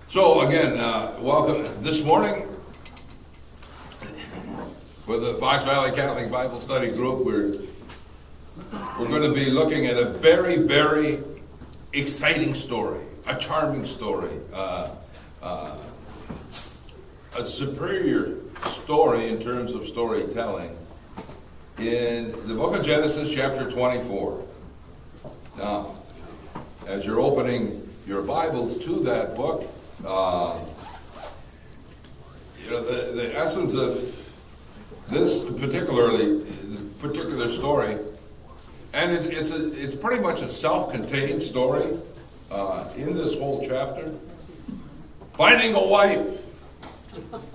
So again, welcome this morning for the Fox Valley Catholic Bible Study Group. We're going to be looking at a very, very exciting story, a charming story, a superior story in terms of storytelling in the book of Genesis, chapter 24. Now, as you're opening your Bibles to that book, the essence of this particular story, and it's pretty much a self-contained story in this whole chapter. Finding a wife.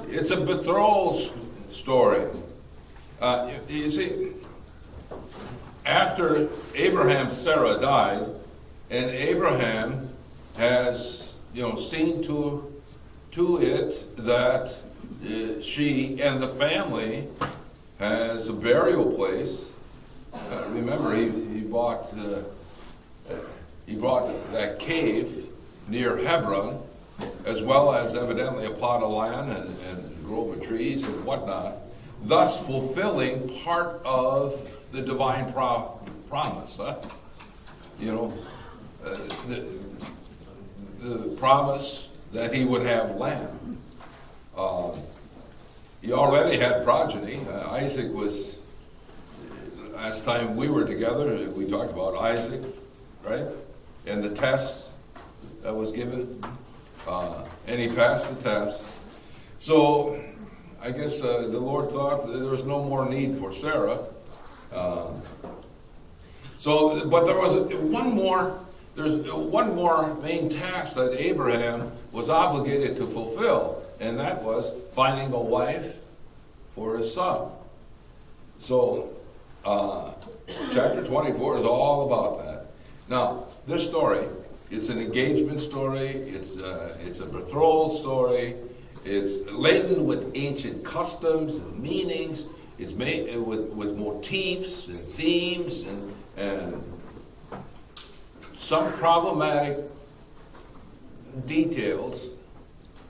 It's a betrothal story. You see, after Abraham, Sarah died, and Abraham has seen to it that she and the family has a burial place. Remember, he bought that cave near Hebron, as well as evidently a plot of land and a grove of trees and whatnot, thus fulfilling part of the divine promise. The promise that he would have land. He already had progeny. Isaac was, last time we were together, we talked about Isaac, right? And the test that was given. And he passed the test. So I guess the Lord thought that there was no more need for Sarah. But there was there's one more main task that Abraham was obligated to fulfill, and that was finding a wife for his son. So, chapter 24 is all about that. Now, this story, it's an engagement story, it's a betrothal story, it's laden with ancient customs and meanings, it's made with motifs and themes and some problematic details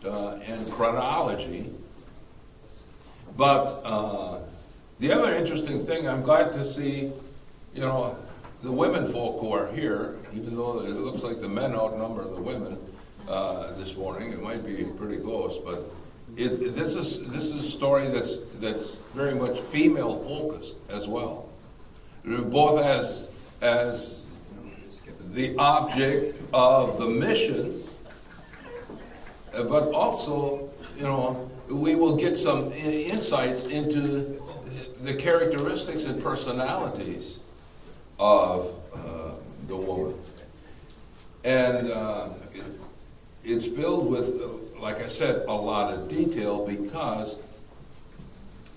and chronology. But the other interesting thing, I'm glad to see, the women folk who are here, even though it looks like the men outnumber the women this morning. It might be pretty close, but this is a story that's very much female focused as well, both as the object of the mission, but also, we will get some insights into the characteristics and personalities of the woman. And it's filled with, like I said, a lot of detail because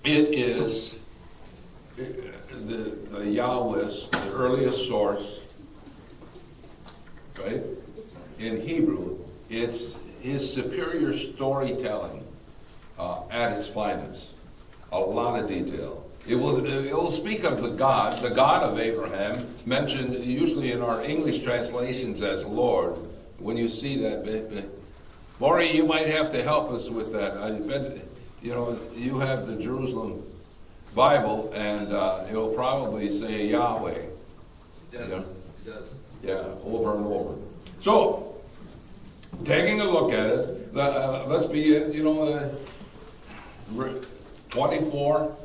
it is the Yahweh's, the earliest source, right? In Hebrew, it's his superior storytelling at its finest. A lot of detail. It will speak of the God of Abraham, mentioned usually in our English translations as Lord. When you see that, Maury, you might have to help us with that. I bet you have the Jerusalem Bible, and it'll probably say Yahweh. It does. It does. Yeah, over and over. So, taking a look at it, let's begin, 24,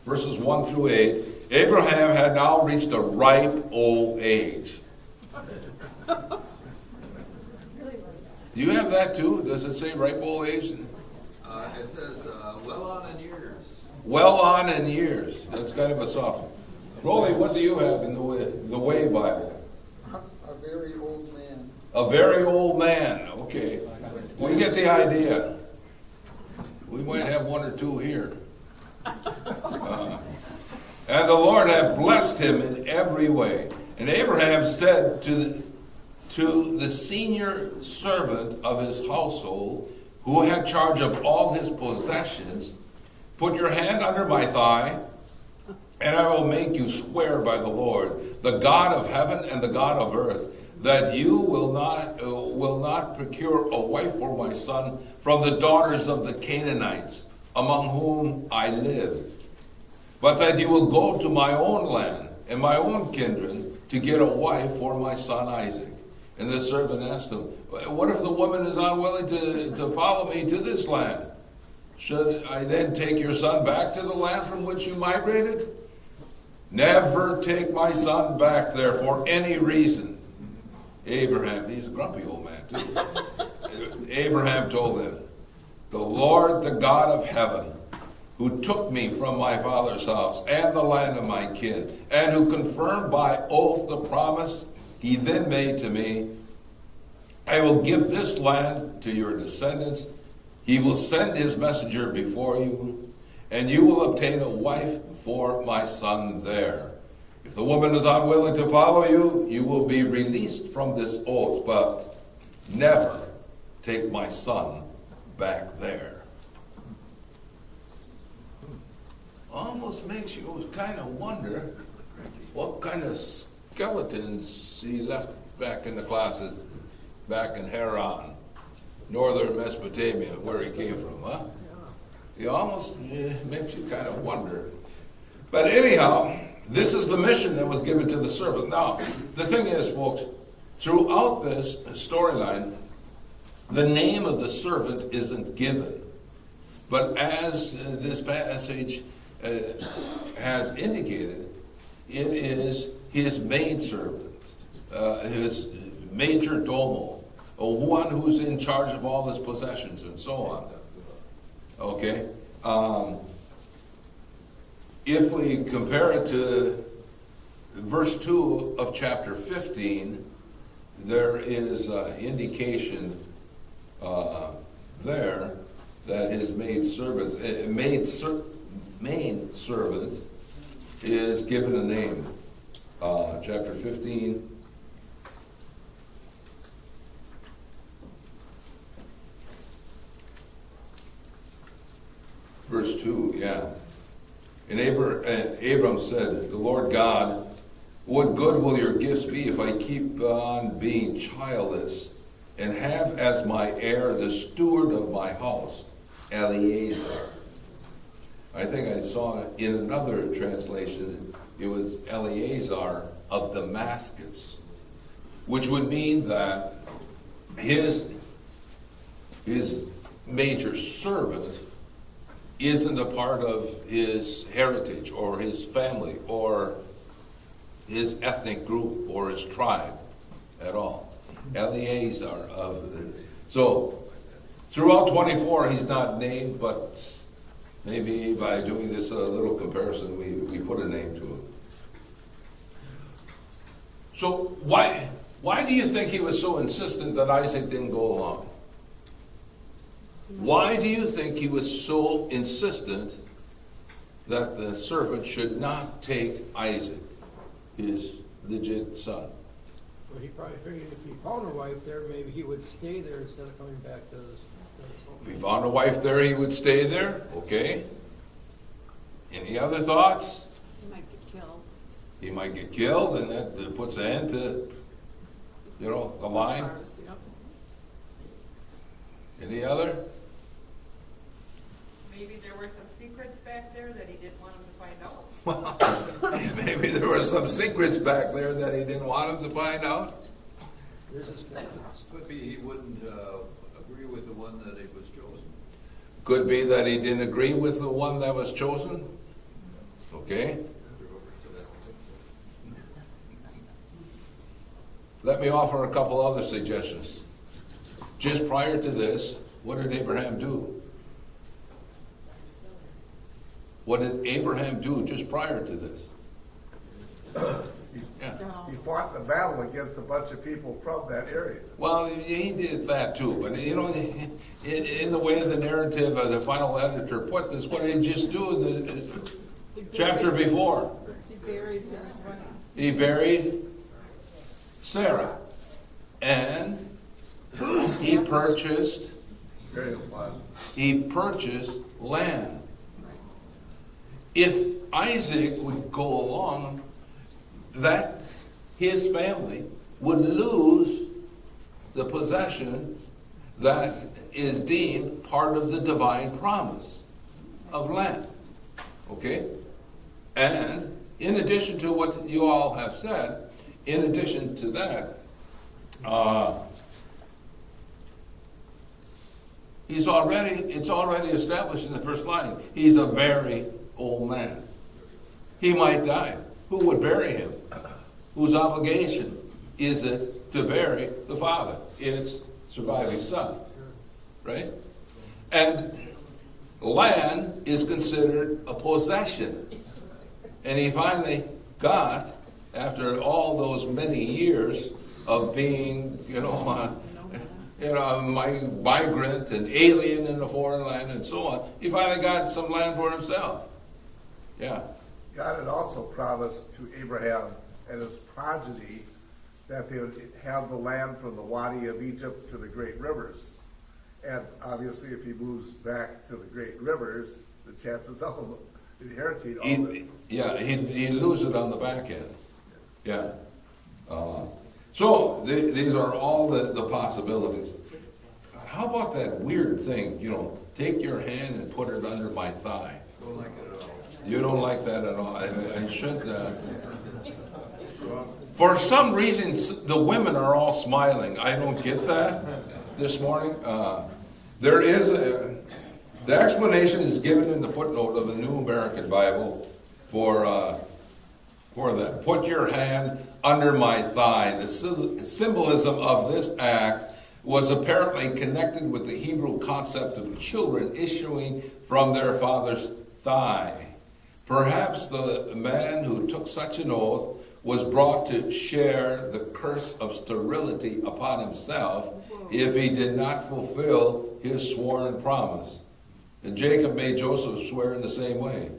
verses 1 through 8. Abraham had now reached a ripe old age. Do you have that too? Does it say ripe old age? It says, well on in years. Well on in years. That's kind of a soft one. Rolly, what do you have in the Way Bible? A very old man. A very old man. Okay. We get the idea. We might have one or two here. And the Lord had blessed him in every way. And Abraham said to the senior servant of his household, who had charge of all his possessions, "Put your hand under my thigh, and I will make you swear by the Lord, the God of heaven and the God of earth, that you will not procure a wife for my son from the daughters of the Canaanites, among whom I live, but that you will go to my own land and my own kindred to get a wife for my son Isaac. And the servant asked him, what if the woman is unwilling to follow me to this land? Should I then take your son back to the land from which you migrated? Never take my son back there for any reason. Abraham, he's a grumpy old man too. Abraham told him, the Lord, the God of heaven, who took me from my father's house and the land of my kin, and who confirmed by oath the promise he then made to me, I will give this land to your descendants. He will send his messenger before you, and you will obtain a wife for my son there. If the woman is unwilling to follow you, you will be released from this oath, but never take my son back there. Almost makes you kind of wonder what kind of skeletons he left back in the closet back in Haran, northern Mesopotamia, where he came from, huh? It almost makes you kind of wonder. But anyhow, this is the mission that was given to the servant. Now, the thing is, folks, throughout this storyline, the name of the servant isn't given. But as this passage has indicated, it is his maidservant, his major domo, one who's in charge of all his possessions and so on. Okay? If we compare it to verse 2 of chapter 15, there is indication there that his maid servant is given a name. Chapter 15. Verse 2, yeah. And Abram said, the Lord God, what good will your gifts be if I keep on being childless and have as my heir the steward of my house, Eliezer? I think I saw in another translation, it was Eleazar of Damascus, which would mean that his major servant isn't a part of his heritage or his family or his ethnic group or his tribe at all. Eleazar so throughout 24 he's not named, but maybe by doing this little comparison we put a name to him. So why do you think he was so insistent that Isaac didn't go along? Why do you think he was so insistent that the servant should not take Isaac, his legit son? Well, he probably figured if he found a wife there, maybe he would stay there instead of coming back to his home. If he found a wife there, he would stay there. Okay. Any other thoughts? He might get killed. He might get killed, and that puts an end to, the line. Yep. Any other? Maybe there were some secrets back there that he didn't want him to find out. Well, maybe there were some secrets back there that he didn't want him to find out. There's his plans. Could be he wouldn't agree with the one that he was chosen. Could be that he didn't agree with the one that was chosen. Okay. Let me offer a couple other suggestions. Just prior to this, what did Abraham do? What did Abraham do just prior to this? Yeah. He fought the battle against a bunch of people from that area. Well, he did that too, but in the way the narrative, the final editor put this, what did he just do in the chapter before? He buried his wife. He buried Sarah, and he purchased land. If Isaac would go along, that his family would lose the possession that is deemed part of the divine promise of land. Okay? And in addition to what you all have said, in addition to that, it's already established in the first line. He's a very old man. He might die. Who would bury him? Whose obligation is it to bury the father? It's surviving son. Right? And land is considered a possession. And he finally got, after all those many years of being, migrant and alien in a foreign land and so on, he finally got some land for himself. Yeah. God had also promised to Abraham and his progeny that they would have the land from the Wadi of Egypt to the great rivers. And obviously, if he moves back to the great rivers, the chances of him inheriting all this. He'd lose it on the back end. Yeah. So these are all the possibilities. How about that weird thing, take your hand and put it under my thigh? Don't like it at all. You don't like that at all. I should. For some reason, the women are all smiling. I don't get that this morning. There is the explanation is given in the footnote of the New American Bible for that. Put your hand under my thigh. The symbolism of this act was apparently connected with the Hebrew concept of children issuing from their father's thigh. Perhaps the man who took such an oath was brought to share the curse of sterility upon himself if he did not fulfill his sworn promise. And Jacob made Joseph swear in the same way.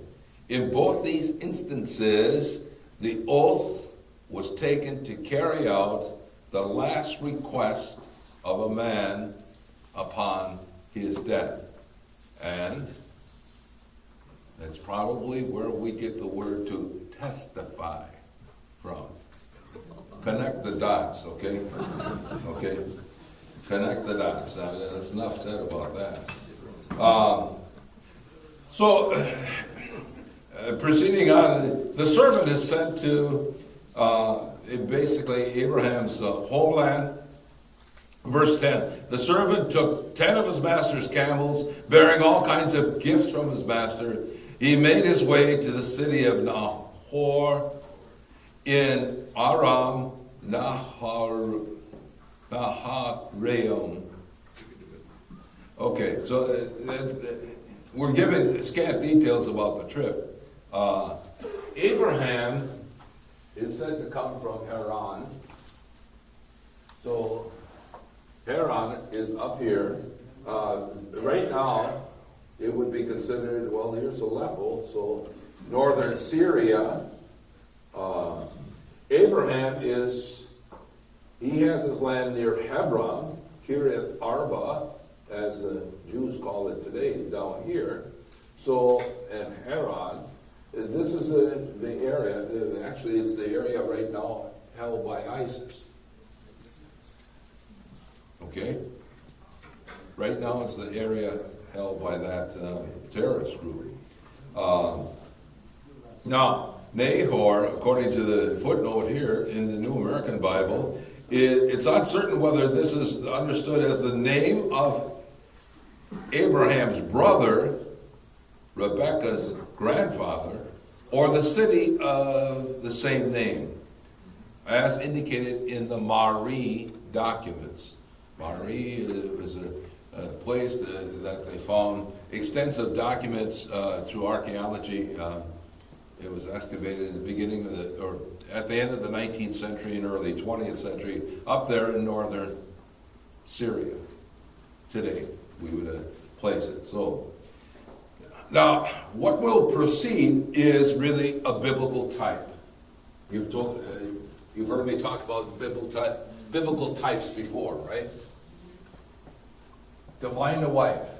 In both these instances, the oath was taken to carry out the last request of a man upon his death. And that's probably where we get the word to testify from. Connect the dots, okay? Okay? Connect the dots. There's enough said about that. Proceeding on, the servant is sent to basically Abraham's homeland. Verse 10, the servant took 10 of his master's camels, bearing all kinds of gifts from his master. He made his way to the city of Nahor in Aram Naharaim. Okay, so we're given scant details about the trip. Abraham is said to come from Haran. So Haran is up here. Right now, it would be considered, well, here's Aleppo, so northern Syria. Abraham he has his land near Hebron, Kiriath Arba, as the Jews call it today, down here. So, and Haran, this is the area, actually it's the area right now held by ISIS. Okay? Right now it's the area held by that terrorist group. Now, Nahor, according to the footnote here in the New American Bible, it's uncertain whether this is understood as the name of Abraham's brother, Rebekah's grandfather, or the city of the same name, as indicated in the Mari documents. Mari is a place that they found extensive documents through archaeology. It was excavated in the beginning of or at the end of the 19th century and early 20th century, up there in northern Syria. Today, we would place it. So, now, what will proceed is really a biblical type. You've heard me talk about biblical types before, right? To find a wife.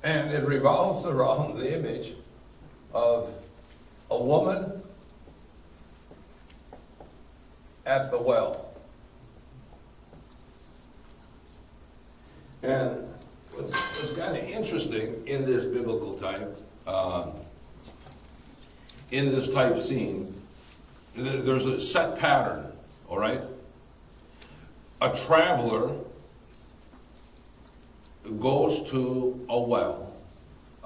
And it revolves around the image of a woman at the well. And what's kind of interesting in this biblical type, in this type scene, there's a set pattern, all right? A traveler goes to a well.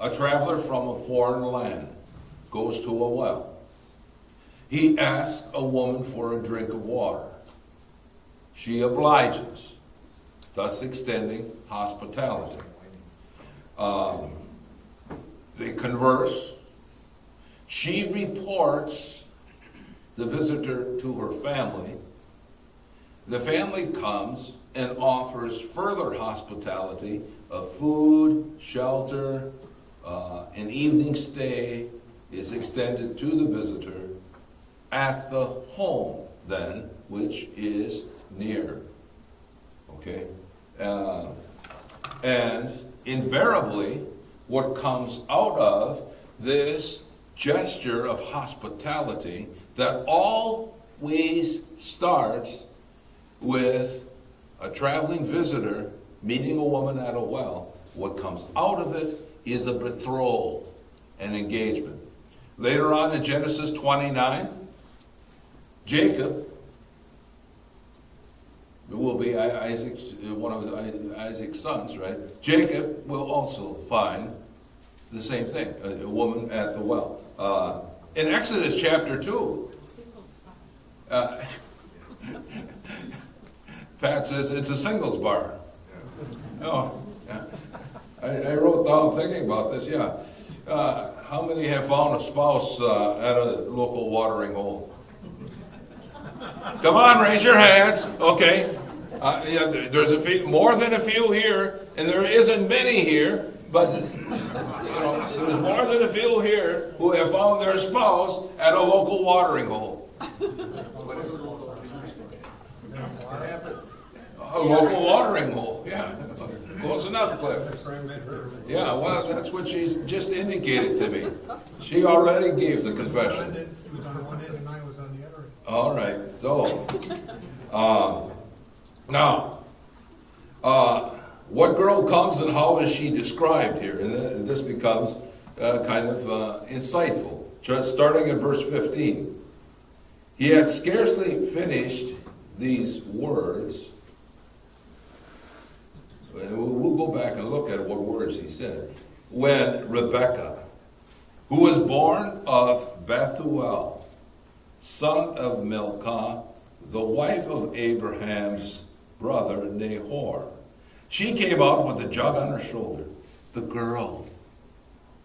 A traveler from a foreign land goes to a well. He asks a woman for a drink of water. She obliges, thus extending hospitality. They converse. She reports the visitor to her family. The family comes and offers further hospitality of food, shelter, an evening stay is extended to the visitor at the home then, which is near. Okay? And invariably, what comes out of this gesture of hospitality that always starts with a traveling visitor meeting a woman at a well, what comes out of it is a betrothal, an engagement. Later on in Genesis 29, Jacob, who will be one of Isaac's sons, right? Jacob will also find the same thing, a woman at the well. In Exodus chapter 2, Pat says it's a singles bar. Oh, yeah. I wrote down thinking about this, yeah. How many have found a spouse at a local watering hole? Come on, raise your hands. Okay. Yeah, there's more than a few here, and there isn't many here, but there's more than a few here who have found their spouse at a local watering hole. A local watering hole, yeah. Close enough, Cliff. Yeah, well, that's what she's just indicated to me. She already gave the confession. It was on one end and I was on the other end. All right, so, now, what girl comes and how is she described here? And this becomes kind of insightful. Just starting at verse 15. He had scarcely finished these words. We'll go back and look at what words he said. When Rebekah, who was born of Bethuel, son of Milcah, the wife of Abraham's brother Nahor, she came out with a jug on her shoulder. The girl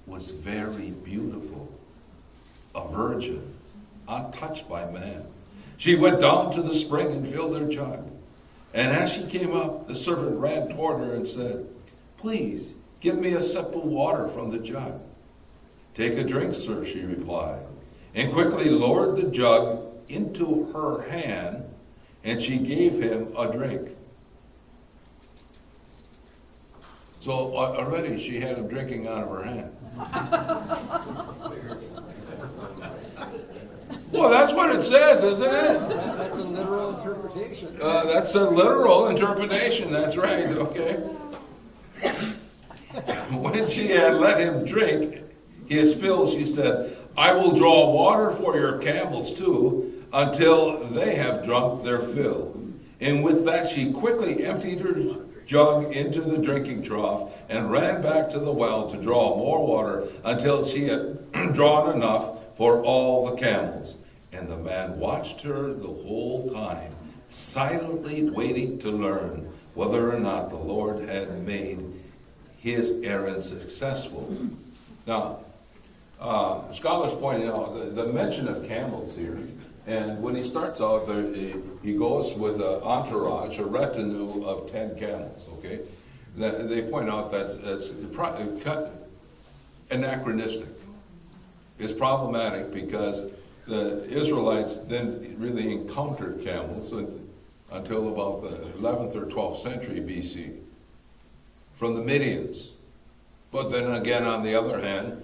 was very beautiful, a virgin, untouched by man. She went down to the spring and filled her jug. And as she came up, the servant ran toward her and said, "Please, give me a sip of water from the jug." "Take a drink, sir," she replied, and quickly lowered the jug into her hand, and she gave him a drink. So already she had him drinking out of her hand. Well, that's what it says, isn't it? That's a literal interpretation. That's a literal interpretation, that's right, okay. When she had let him drink his fill, she said, "I will draw water for your camels too, until they have drunk their fill." And with that she quickly emptied her jug into the drinking trough and ran back to the well to draw more water until she had drawn enough for all the camels. And the man watched her the whole time, silently waiting to learn whether or not the Lord had made his errand successful. Now, scholars point out the mention of camels here, and when he starts out, he goes with an entourage, a retinue of 10 camels, okay? They point out that's anachronistic. It's problematic because the Israelites then really encountered camels until about the 11th or 12th century BC from the Midians. But then again, on the other hand,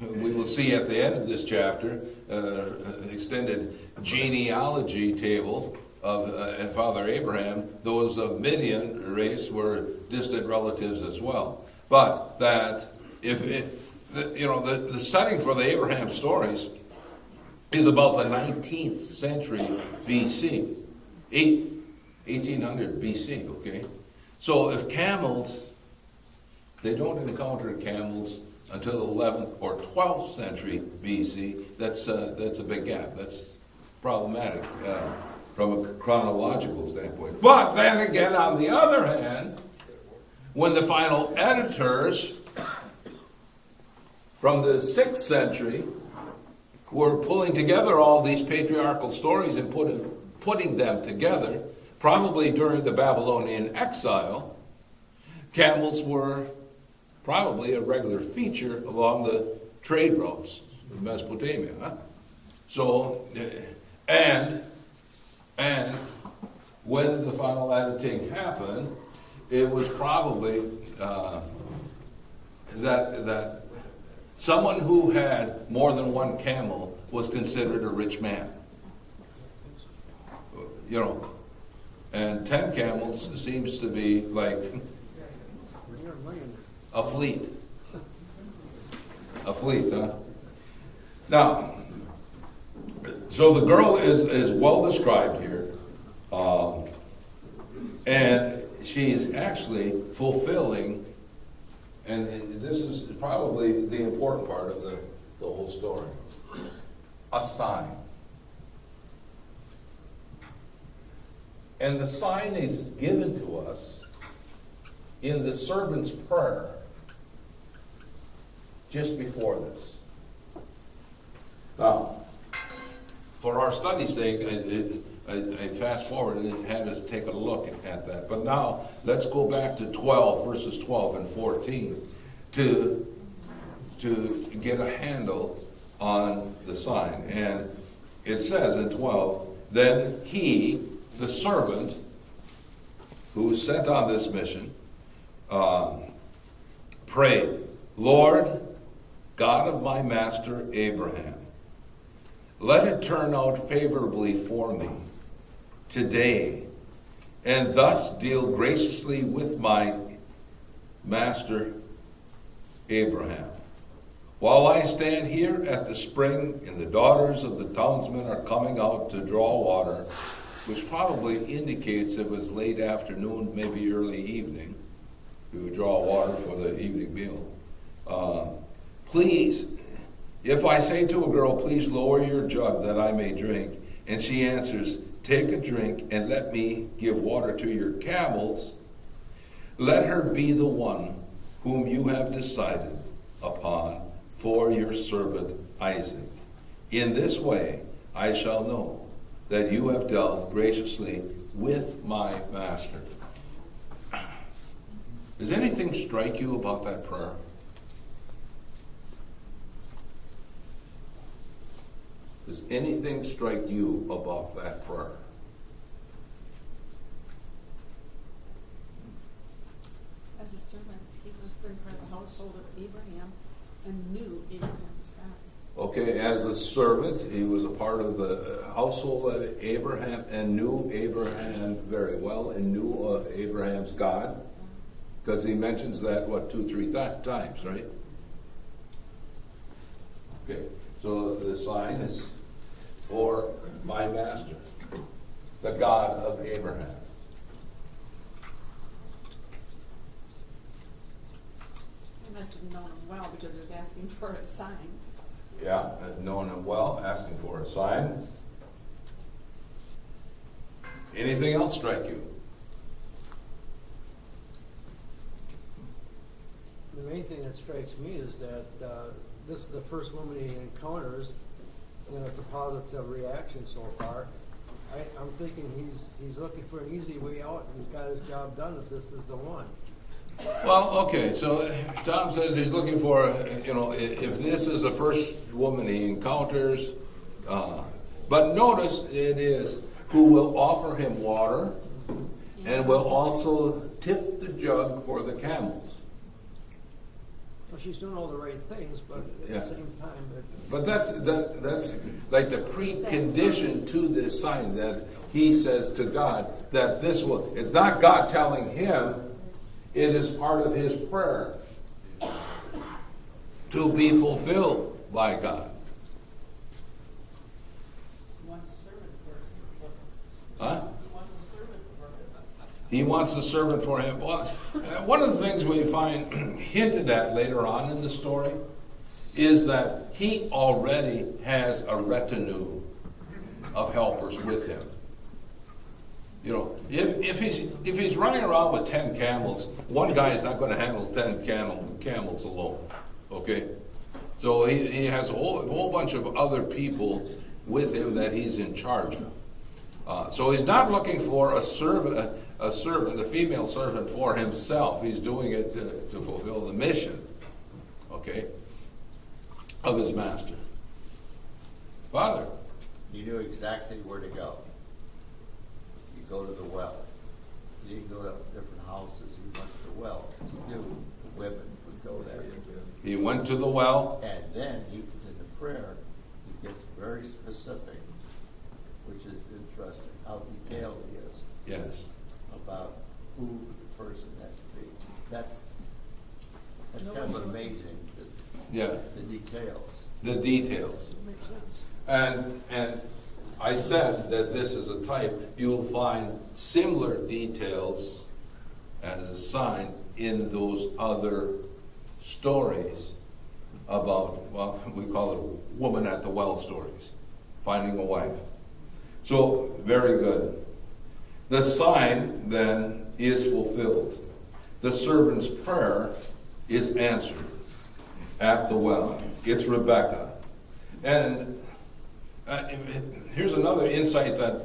we will see at the end of this chapter, an extended genealogy table of Father Abraham. Those of Midian race were distant relatives as well. But that, the setting for the Abraham stories is about the 19th century BC, 1800 BC, okay? So if camels, they don't encounter camels until the 11th or 12th century BC, that's a big gap. That's problematic from a chronological standpoint. But then again, on the other hand, when the final editors from the 6th century were pulling together all these patriarchal stories and putting them together, probably during the Babylonian exile, camels were probably a regular feature along the trade routes of Mesopotamia. Huh? So, and when the final editing happened, it was probably that someone who had more than one camel was considered a rich man. And 10 camels seems to be like a fleet. A fleet, huh? Now, so the girl is well described here. And she is actually fulfilling, and this is probably the important part of the whole story, a sign. And the sign is given to us in the servant's prayer just before this. Now, for our study's sake, I fast forwarded and had us take a look at that. But now, let's go back to 12, verses 12 and 14, to get a handle on the sign. And it says in 12, then he, the servant, who was sent on this mission, prayed, Lord, God of my master Abraham, let it turn out favorably for me today, and thus deal graciously with my master Abraham. While I stand here at the spring and the daughters of the townsmen are coming out to draw water, which probably indicates it was late afternoon, maybe early evening, we would draw water for the evening meal. Please, if I say to a girl, please lower your jug that I may drink, and she answers, take a drink and let me give water to your camels, let her be the one whom you have decided upon for your servant Isaac. In this way I shall know that you have dealt graciously with my master. Does anything strike you about that prayer? Does anything strike you about that prayer? As a servant, he was been from the household of Abraham and knew Abraham's God. Okay, as a servant, he was a part of the household of Abraham and knew Abraham very well and knew Abraham's God. Because he mentions that, 2-3 times, right? Okay, so the sign is for my master, the God of Abraham. He must have known him well because he was asking for a sign. Yeah, knowing him well, asking for a sign. Anything else strike you? The main thing that strikes me is that this is the first woman he encounters, and it's a positive reaction so far. I'm thinking he's looking for an easy way out, and he's got his job done if this is the one. Well, okay, so Tom says he's looking for, if this is the first woman he encounters, but notice it is who will offer him water and will also tip the jug for the camels. Well, she's doing all the right things, but at Yeah. the same time, it's, But that's like the precondition to this sign, that he says to God that this will, it's not God telling him, it is part of his prayer to be fulfilled by God. Huh? He wants a servant for him. Well, one of the things we find hinted at later on in the story is that he already has a retinue of helpers with him. You know, if he's running around with 10 camels, one guy is not going to handle 10 camels alone. Okay, so he has a whole bunch of other people with him that he's in charge of. So he's not looking for a female servant for himself. He's doing it to fulfill the mission, okay, of his master. Father. He knew exactly where to go. You go to the well. He didn't go to different houses. He went to the well. He knew the women would go there. He went to the well. And then in the prayer, he gets very specific, which is interesting, how detailed he is Yes. about who the person has to be. That's kind of amazing, Yeah. the details. The details. makes sense. And I said that this is a type. You'll find similar details as a sign in those other stories about, well, we call it woman at the well stories, finding a wife. So, very good. The sign then is fulfilled. The servant's prayer is answered at the well. It's Rebecca. And here's another insight that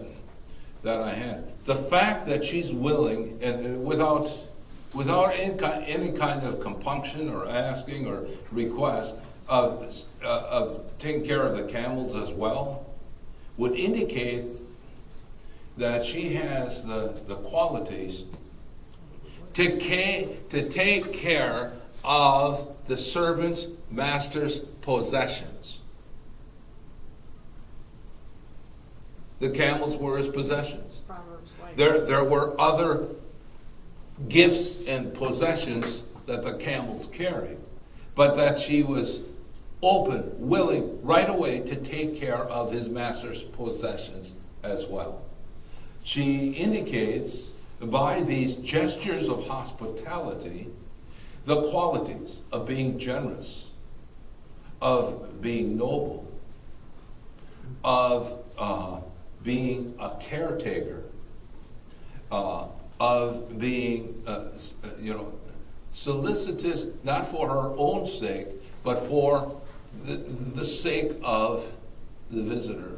I had. The fact that she's willing, and without any kind of compunction or asking or request of taking care of the camels as well, would indicate that she has the qualities to take care of the servant's master's possessions. The camels were his possessions. Proverbs like. There were other gifts and possessions that the camels carried, but that she was open, willing, right away to take care of his master's possessions as well. She indicates by these gestures of hospitality the qualities of being generous, of being noble, of being a caretaker, of being, solicitous, not for her own sake, but for the sake of the visitor.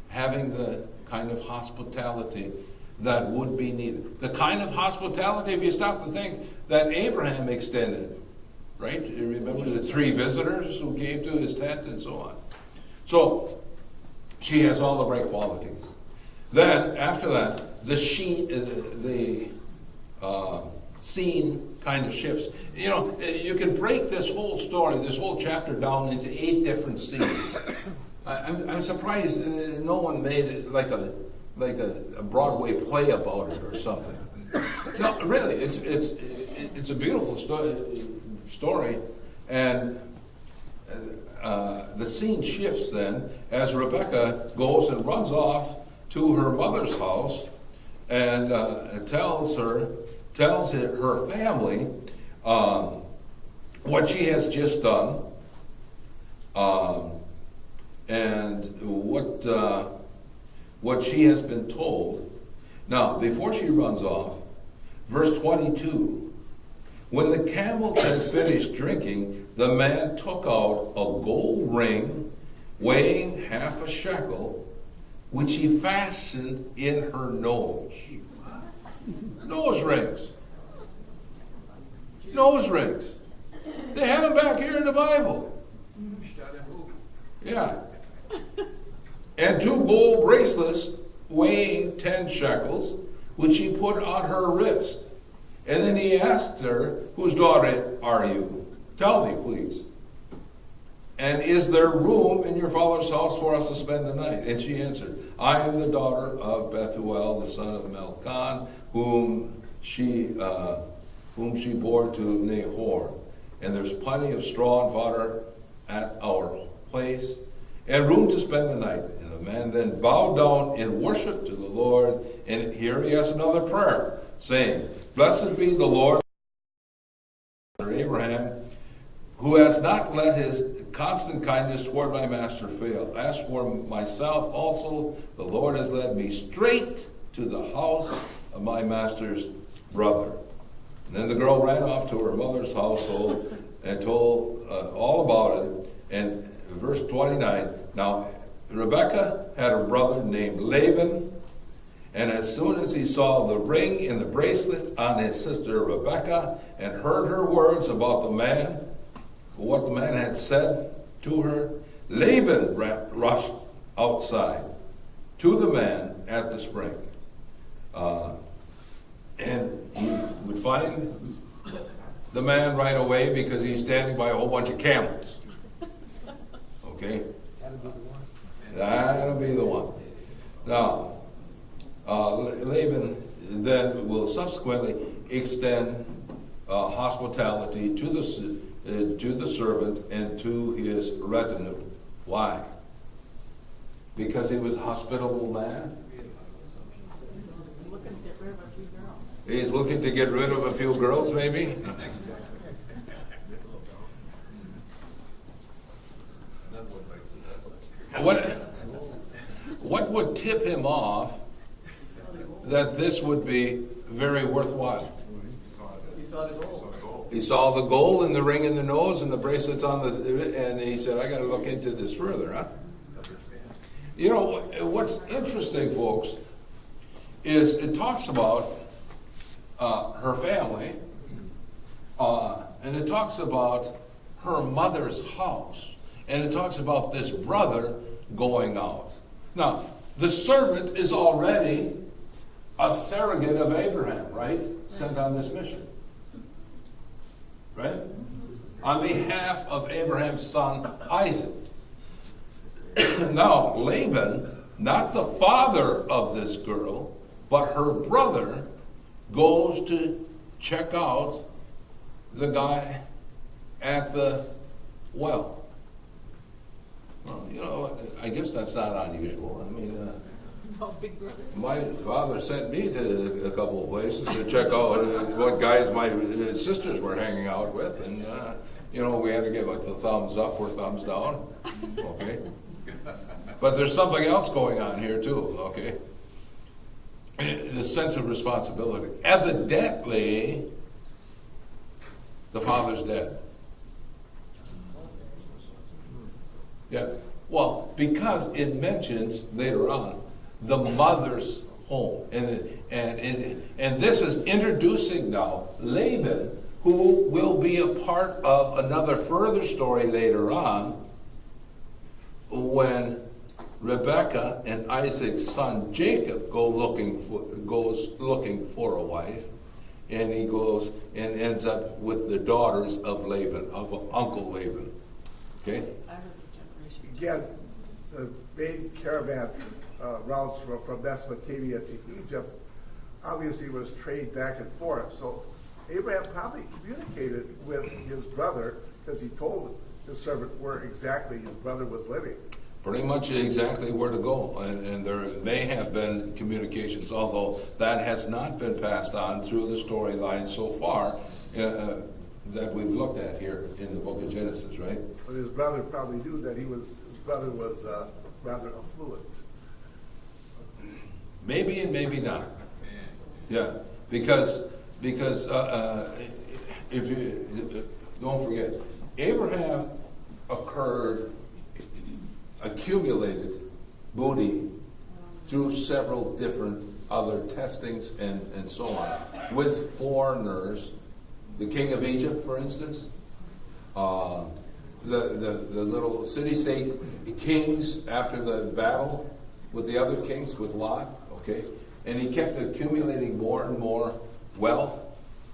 Having the kind of hospitality that would be needed. The kind of hospitality, if you stop to think, that Abraham extended, right? You remember the 3 visitors who came to his tent and so on. So, she has all the right qualities. Then, after that, the scene kind of shifts. You know, you can break this whole story, this whole chapter down into 8 different scenes. I'm surprised no one made it like a Broadway play about it or something. No, really, it's a beautiful story, and the scene shifts then as Rebecca goes and runs off to her mother's house and tells her family what she has just done, and what she has been told. Now, before she runs off, verse 22, when the camels had finished drinking, the man took out a gold ring weighing half a shekel, which he fastened in her nose. Nose rings. Nose rings. They have them back here in the Bible. Yeah. And 2 gold bracelets weighing 10 shekels, which he put on her wrist. And then he asked her, whose daughter are you? Tell me, please. And is there room in your father's house for us to spend the night? And she answered, I am the daughter of Bethuel, the son of Melchon, whom she bore to Nahor. And there's plenty of straw and fodder at our place, and room to spend the night. And the man then bowed down in worship to the Lord, and here he has another prayer, saying, Blessed be the Lord, Abraham, who has not let his constant kindness toward my master fail. As for myself also, the Lord has led me straight to the house of my master's brother. And then the girl ran off to her mother's household and told all about it. And verse 29, now Rebekah had a brother named Laban, and as soon as he saw the ring and the bracelets on his sister Rebekah and heard her words about the man, what the man had said to her, Laban rushed outside to the man at the spring. And he would find the man right away because he's standing by a whole bunch of camels. Okay? That'll be the one. That'll be the one. Now, Laban then will subsequently extend hospitality to the servant and to his retinue. Why? Because he was a hospitable man. Looking to get rid of a few girls. He's looking to get rid of a few girls, maybe. What would tip him off that this would be very worthwhile? He saw the goal. He saw the gold and the ring in the nose and the bracelets on the, and he said, I got to look into this further, huh? You know, what's interesting, folks, is it talks about her family, and it talks about her mother's house, and it talks about this brother going out. Now, the servant is already a surrogate of Abraham, right? Sent on this mission. Right? On behalf of Abraham's son, Isaac. Now, Laban, not the father of this girl, but her brother, goes to check out the guy at the well. Well, you know, I guess that's not unusual. I mean, No, big brother. my father sent me to a couple of places to check out what guys my sisters were hanging out with, and you know, we had to give like the thumbs up or thumbs down. Okay, but there's something else going on here too. Okay, the sense of responsibility. Evidently, the father's dead. Yeah. Well, because it mentions later on the mother's home, and this is introducing now Laban, who will be a part of another further story later on, when Rebekah and Isaac's son Jacob goes looking for a wife, and he goes and ends up with the daughters of Laban, of Uncle Laban. Okay. I was a generation. Again, the main caravan routes from Mesopotamia to Egypt obviously was trade back and forth. So Abraham probably communicated with his brother because he told his servant where exactly his brother was living. Pretty much exactly where to go, and there may have been communications, although that has not been passed on through the storyline so far that we've looked at here in the book of Genesis, right? But his brother probably knew that his brother was rather affluent. Maybe and maybe not. Yeah, because if you don't forget, Abraham accumulated booty through several different other testings and so on with foreigners. The king of Egypt, for instance, the little city-state kings after the battle with the other kings, with Lot, okay? And he kept accumulating more and more wealth,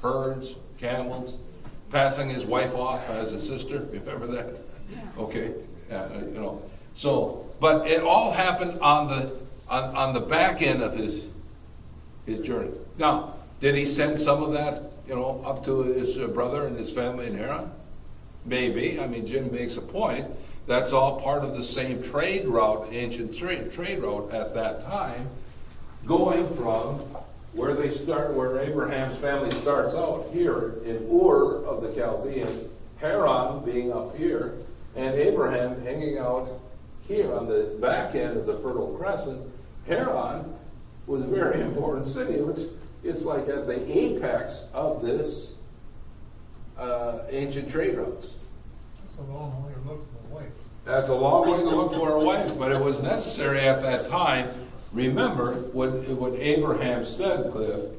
herds, camels, passing his wife off as a sister. Remember that? Okay, you know. So, but it all happened on the back end of his journey. Now, did he send some of that, you know, up to his brother and his family in Haran? Maybe. I mean, Jim makes a point. That's all part of the same trade route, ancient trade route at that time, going from where they start, where Abraham's family starts out here in Ur of the Chaldeans, Haran being up here, and Abraham hanging out here on the back end of the Fertile Crescent. Haran was a very important city. It's like at the apex of this ancient trade routes. That's a long way to look for a wife. That's a long way to look for a wife, but it was necessary at that time. Remember what Abraham said, Cliff,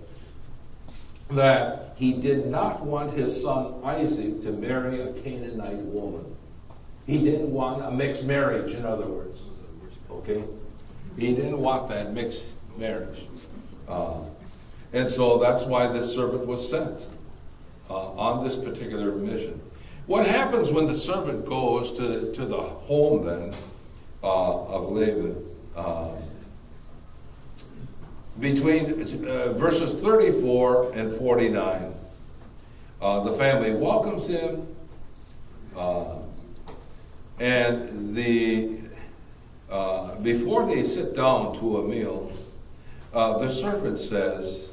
that he did not want his son Isaac to marry a Canaanite woman. He didn't want a mixed marriage, in other words. Okay? He didn't want that mixed marriage. And so that's why this servant was sent on this particular mission. What happens when the servant goes to the home then of Laban? Between verses 34 and 49, the family welcomes him, and before they sit down to a meal, the servant says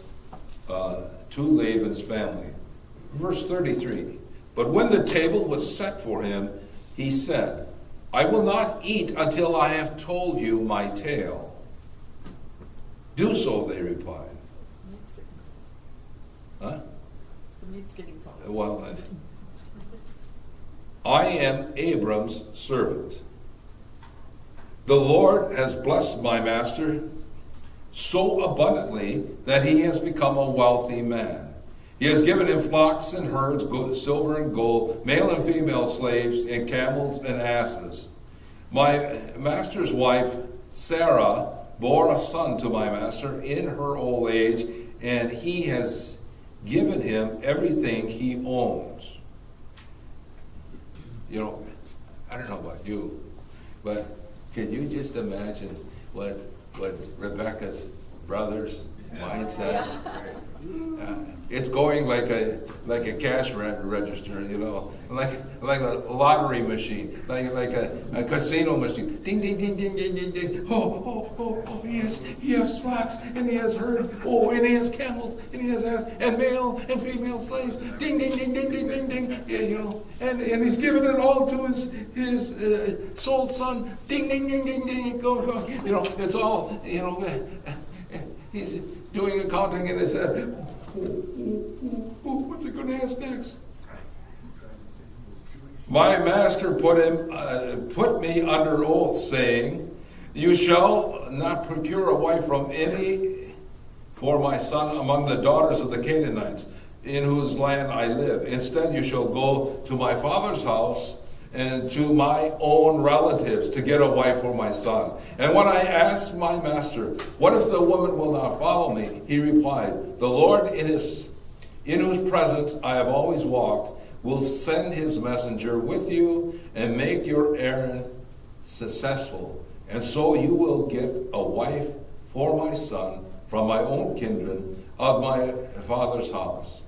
to Laban's family, verse 33, "But when the table was set for him, he said, I will not eat until I have told you my tale. Do so, they replied." Huh? The meat's getting cold. Well, I am Abram's servant. The Lord has blessed my master so abundantly that he has become a wealthy man. He has given him flocks and herds, silver and gold, male and female slaves, and camels and asses. My master's wife, Sarah, bore a son to my master in her old age, and he has given him everything he owns. You know, I don't know about you, but can you just imagine what Rebecca's brother's mindset? It's going like a cash register, you know, like a lottery machine, like a casino machine. Ding ding ding ding ding ding ding. Oh, he has flocks and he has herds. Oh, and he has camels and he has ass and male and female slaves. Ding ding ding ding ding ding ding. Yeah, you know, and he's given it all to his sold son. Ding ding ding ding ding. Go. You know, it's all, you know. He's doing accounting in his head. What's he going to ask next? My master put me under oath, saying, "You shall not procure a wife from any for my son among the daughters of the Canaanites, in whose land I live. Instead, you shall go to my father's house and to my own relatives to get a wife for my son." And when I asked my master, "What if the woman will not follow me?" he replied, "The Lord in whose presence I have always walked will send his messenger with you and make your errand successful. And so you will get a wife for my son from my own kindred of my father's house.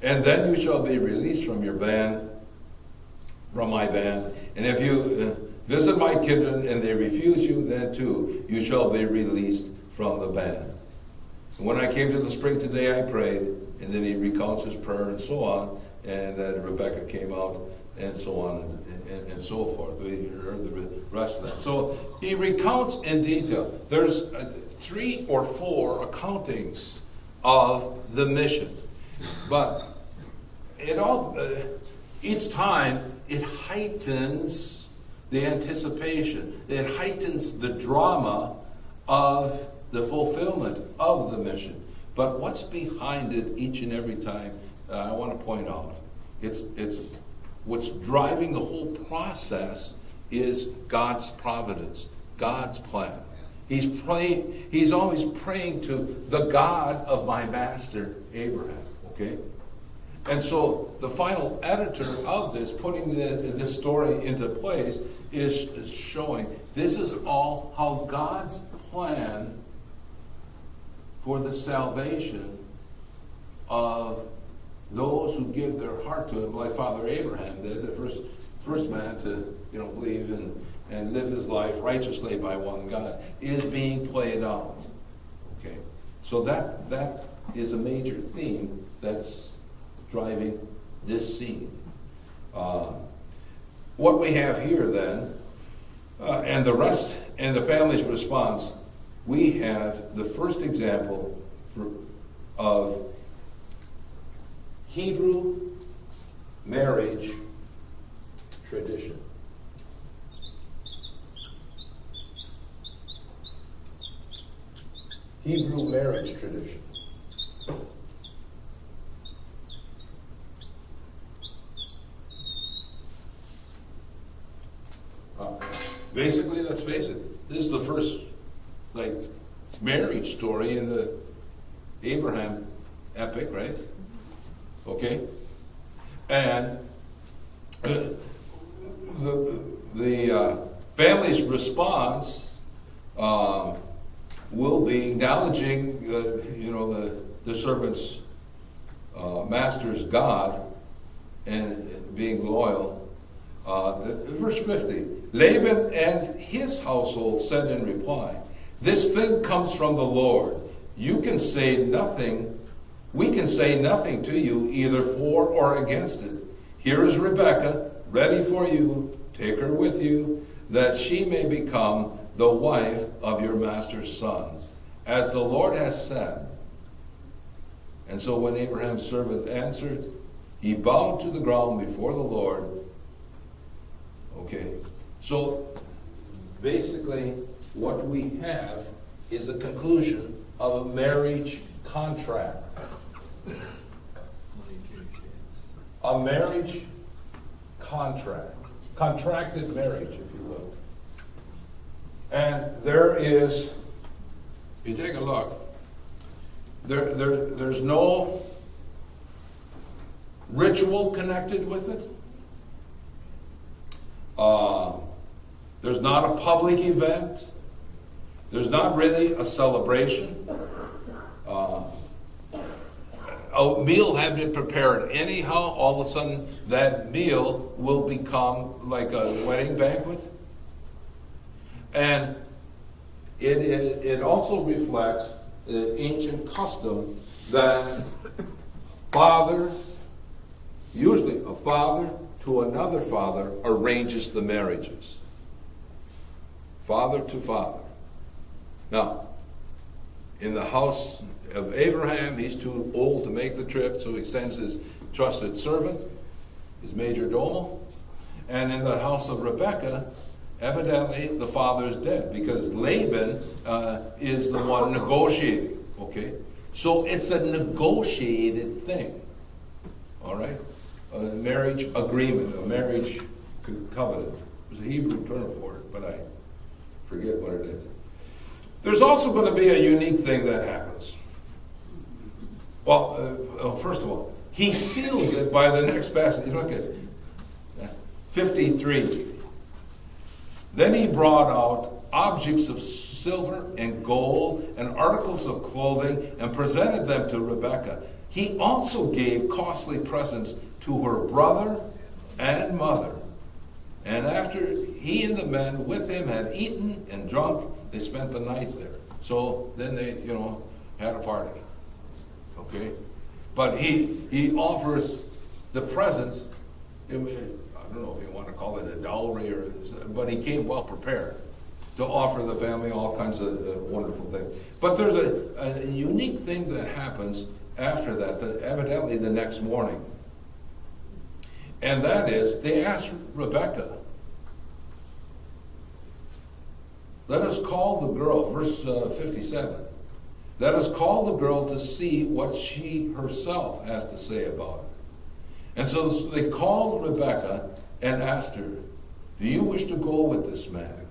And then you shall be released from your band, from my band. And if you visit my kindred and they refuse you, then too you shall be released from the band." And when I came to the spring today, I prayed, and then he recounts his prayer and so on, and then Rebecca came out and so on and so forth. We heard the rest of that. So he recounts in detail. There's 3 or 4 accountings of the mission, but it all each time it heightens the anticipation. It heightens the drama of the fulfillment of the mission. But what's behind it each and every time, I want to point out, it's what's driving the whole process is God's providence, God's plan. He's always praying to the God of my master, Abraham, okay? And so the final editor of this, putting this story into place, is showing this is all how God's plan for the salvation of those who give their heart to Him, like Father Abraham did, the first man to believe and live his life righteously by one God, is being played out. Okay, so that is a major theme that's driving this scene. What we have here then, and the rest, and the family's response, we have the first example of Hebrew marriage tradition. Hebrew marriage tradition. Basically, let's face it, this is the first marriage story in the Abraham epic, right? Okay? And the family's response will be acknowledging the servant's master's God and being loyal. Verse 50, Laban and his household said in reply, "This thing comes from the Lord. We can say nothing to you either for or against it. Here is Rebekah, ready for you. Take her with you, that she may become the wife of your master's son, as the Lord has said." And so when Abraham's servant answered, he bowed to the ground before the Lord. Okay, so basically what we have is a conclusion of a marriage contract. A marriage contract. Contracted marriage, if you will. And there is, you take a look, there's no ritual connected with it. There's not a public event. There's not really a celebration. A meal had been prepared anyhow. All of a sudden, that meal will become like a wedding banquet. And it also reflects the ancient custom that usually a father to another father arranges the marriages. Father to father. Now, in the house of Abraham, he's too old to make the trip, so he sends his trusted servant, his major domo. And in the house of Rebekah, evidently the father's dead, because Laban is the one negotiating. Okay? So it's a negotiated thing. All right? A marriage agreement, a marriage covenant. There's a Hebrew term for it, but I forget what it is. There's also going to be a unique thing that happens. Well, first of all, he seals it by the next passage. Look at 53. Then he brought out objects of silver and gold and articles of clothing and presented them to Rebekah. He also gave costly presents to her brother and mother. And after he and the men with him had eaten and drunk, they spent the night there. So then they, had a party. Okay? But he offers the presents. I don't know if you want to call it a dowry, but he came well prepared to offer the family all kinds of wonderful things. But there's a unique thing that happens after that evidently the next morning. And that is, they asked Rebekah, let us call the girl, verse 57. Let us call the girl to see what she herself has to say about it. And so they called Rebekah and asked her, do you wish to go with this man?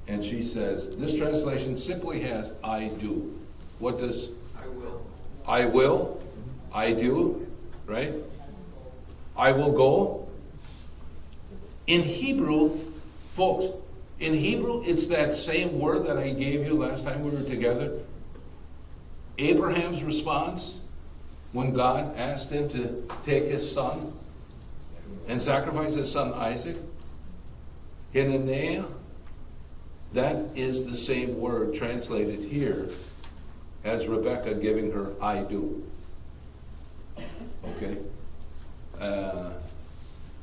And she says, this translation simply has, I do. What does? I will. I will? I do, right? I will go. In Hebrew, folks, in Hebrew, it's that same word that I gave you last time we were together. Abraham's response when God asked him to take his son and sacrifice his son Isaac. Hinanea, that is the same word translated here as Rebecca giving her I do. Okay?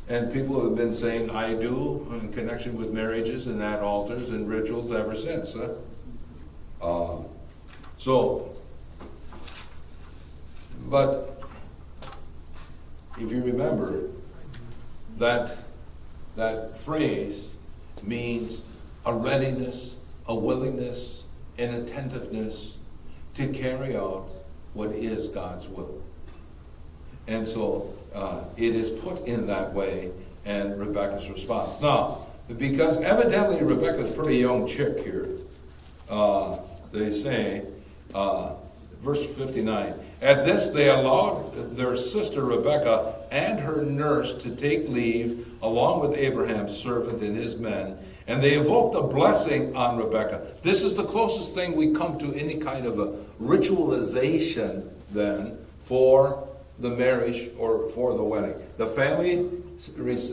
And people have been saying I do in connection with marriages and at altars and rituals ever since. But if you remember, that phrase means a readiness, a willingness, an attentiveness to carry out what is God's will. And so it is put in that way, and Rebecca's response. Now, because evidently Rebecca's a pretty young chick here, they say, verse 59, at this they allowed their sister Rebecca and her nurse to take leave along with Abraham's servant and his men, and they invoked a blessing on Rebecca. This is the closest thing we come to any kind of a ritualization then for the marriage or for the wedding. The family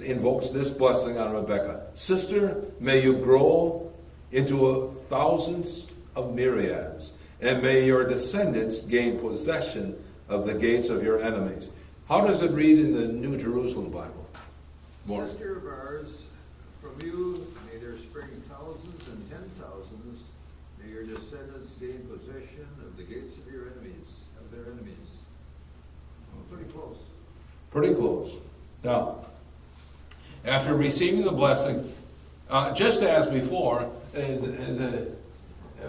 invokes this blessing on Rebecca. Sister, may you grow into thousands of myriads, and may your descendants gain possession of the gates of your enemies. How does it read in the New Jerusalem Bible? More. Sister of ours, from you may there spring thousands and 10,000s. May your descendants gain possession of the gates of your enemies, of their enemies. Pretty close. Pretty close. Now, after receiving the blessing, just as before,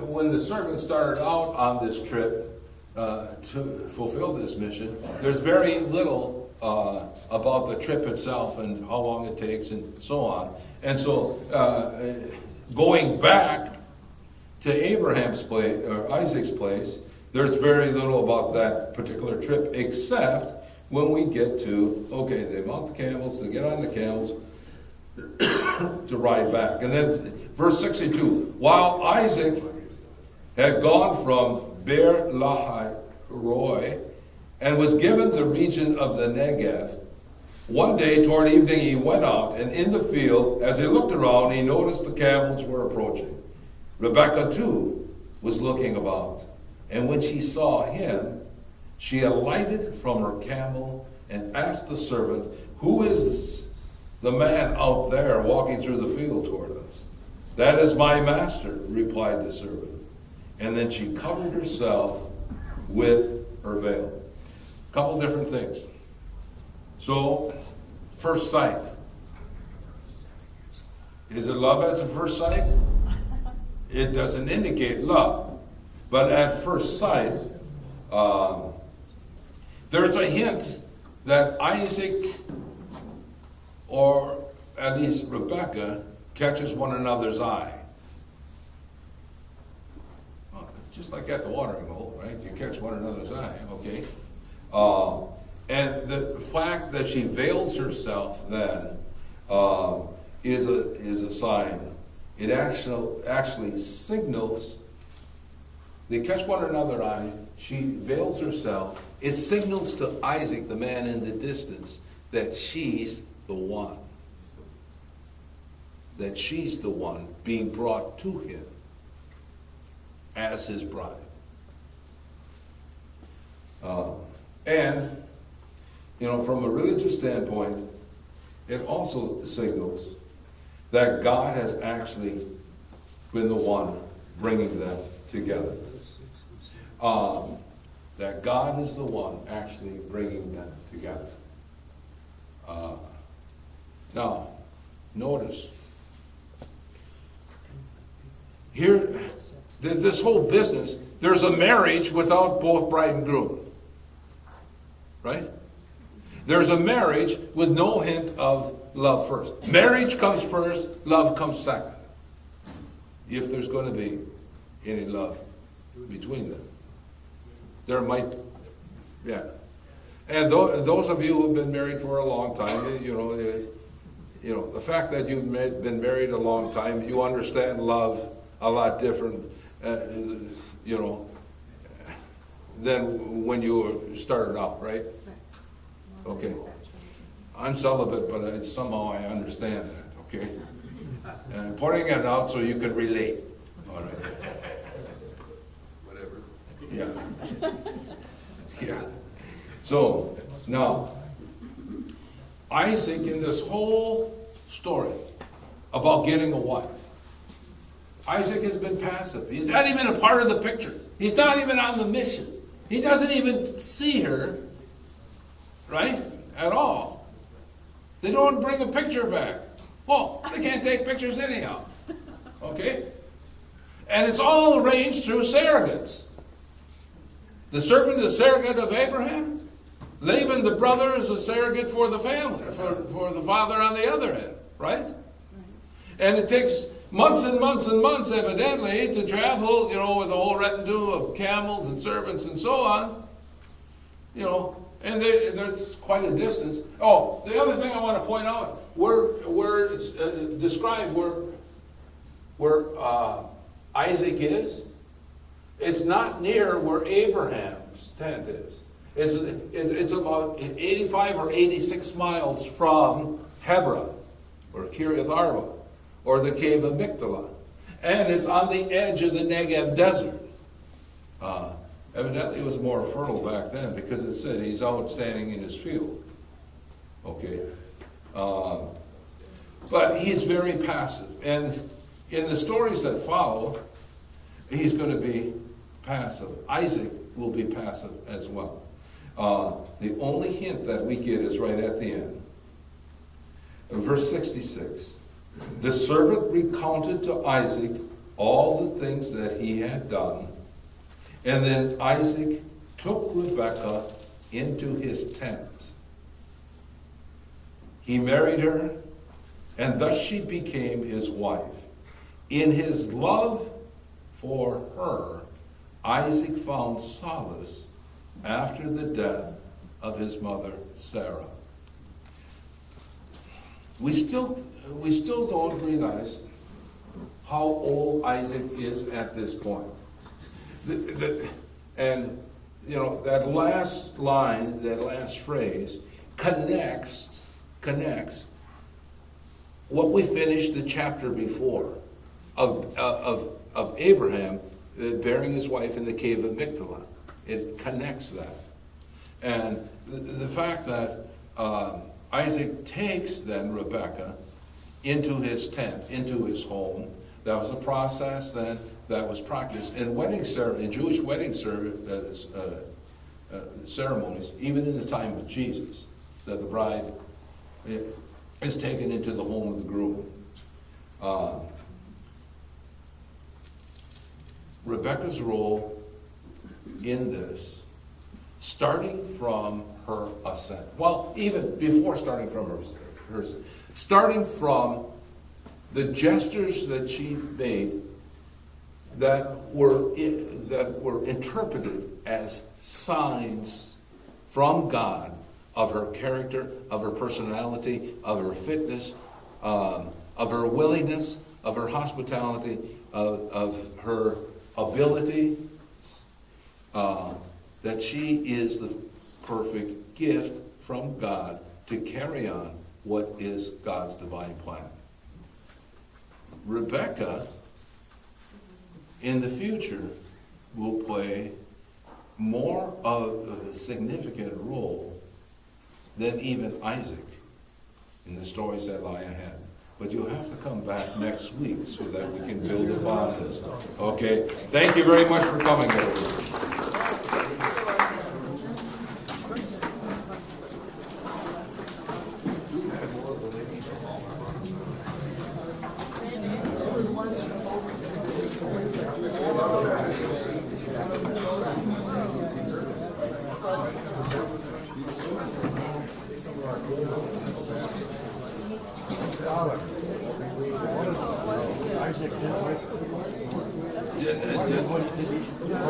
when the servant started out on this trip to fulfill this mission, there's very little about the trip itself and how long it takes and so on. And so going back to Abraham's place, or Isaac's place, there's very little about that particular trip, except when we get to, okay, they mount the camels, they get on the camels to ride back. And then verse 62, while Isaac had gone from Beer Lahai Roi and was given the region of the Negev, one day toward evening he went out, and in the field, as he looked around, he noticed the camels were approaching. Rebekah too was looking about, and when she saw him, she alighted from her camel and asked the servant, who is the man out there walking through the field toward us? That is my master, replied the servant. And then she covered herself with her veil. A couple different things. So, first sight. Is it love at first sight? It doesn't indicate love. But at first sight, there's a hint that Isaac, or at least Rebekah, catches one another's eye. Well, it's just like at the watering hole, right? You catch one another's eye, okay? And the fact that she veils herself then is a sign. It actually signals. They catch one another's eye. She veils herself. It signals to Isaac, the man in the distance, that she's the one. That she's the one being brought to him as his bride. And, from a religious standpoint, it also signals that God has actually been the one bringing them together. That God is the one actually bringing them together. Now, notice, here, this whole business, there's a marriage without both bride and groom. Right? There's a marriage with no hint of love first. Marriage comes first, love comes second. If there's going to be any love between them. There might, yeah. And those of you who've been married for a long time, the fact that you've been married a long time, you understand love a lot different, than when you started out, right? Okay. I'm celibate, but somehow I understand that, okay? And I'm pointing it out so you can relate, all right? Whatever. Yeah. Yeah. So, now, Isaac in this whole story about getting a wife, Isaac has been passive. He's not even a part of the picture. He's not even on the mission. He doesn't even see her, right, at all. They don't bring a picture back. Well, they can't take pictures anyhow, okay? And it's all arranged through surrogates. The servant is a surrogate of Abraham. Laban, the brother, is a surrogate for the family, for the father on the other end, right? And it takes months and months and months, evidently, to travel, with a whole retinue of camels and servants and so on, and there's quite a distance. Oh, the other thing I want to point out, where it's described where Isaac is, it's not near where Abraham's tent is. It's about 85 or 86 miles from Hebron, or Kiriath Arba, or the cave of Migdala. And it's on the edge of the Negev desert. Evidently it was more fertile back then, because it said he's out standing in his field. Okay. But he's very passive. And in the stories that follow, he's going to be passive. Isaac will be passive as well. The only hint that we get is right at the end. Verse 66. The servant recounted to Isaac all the things that he had done. And then Isaac took Rebekah into his tent. He married her, and thus she became his wife. In his love for her, Isaac found solace after the death of his mother, Sarah. We still don't realize how old Isaac is at this point. And that last line, that last phrase, connects what we finished the chapter before of Abraham burying his wife in the cave of Migdala. It connects that. And the fact that Isaac takes then Rebekah into his tent, into his home, that was a process then that was practiced in Jewish wedding ceremonies, even in the time of Jesus, that the bride is taken into the home of the groom. Rebekah's role in this, starting from her ascent. Well, even before starting from her starting from the gestures that she made that were interpreted as signs from God of her character, of her personality, of her fitness, of her willingness, of her hospitality, of her ability, that she is the perfect gift from God to carry on what is God's divine plan. Rebekah, in the future, will play more of a significant role than even Isaac in the stories that lie ahead. But you'll have to come back next week so that we can build upon this. Okay? Thank you very much for coming, everyone.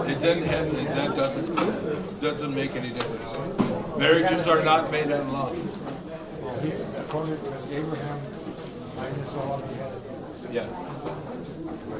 It doesn't have, that doesn't make any difference. Marriages are not made in love. According to Abraham, I just saw he had it. Yeah.